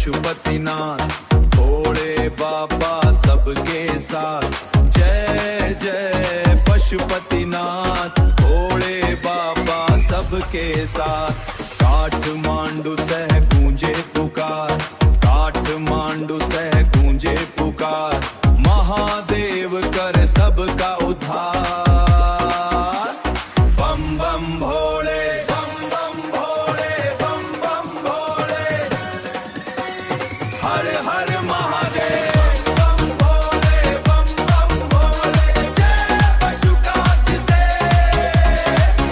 पशुपतिनाथ, भोले बाबा सबके साथ। जय जय पशुपतिनाथ, भोले बाबा सबके साथ। काठमांडू सह गूंजे पुकार, काठमांडू सह गूंजे पुकार, महादेव कर सबका उद्धार। बम बम भोले, बम बम भोले, बम बम भोले, हर हर महादेव। बम बम भोले, बम बम भोले, जय पशुकाच देव,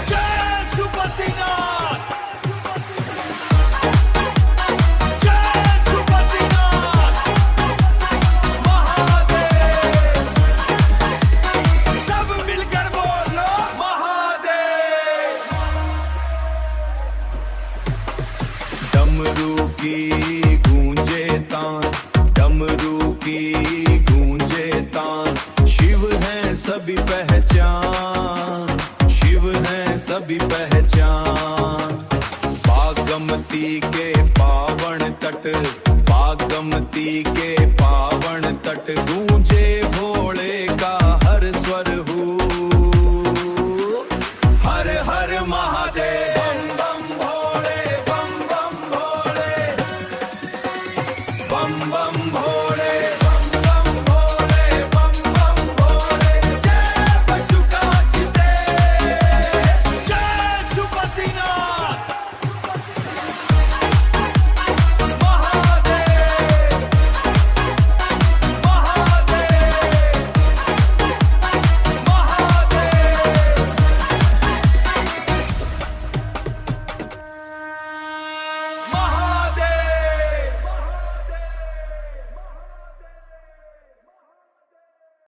जय पशुपतिनाथ, जय पशुपतिनाथ महादेव। सब मिलकर बोलो महादेव। डमरू की गूंजे तान, डमरू की गूंजे तान, शिव है सभी पहचान, शिव है सभी पहचान। बागमती के पावन तट, बागमती के पावन तट गूंजे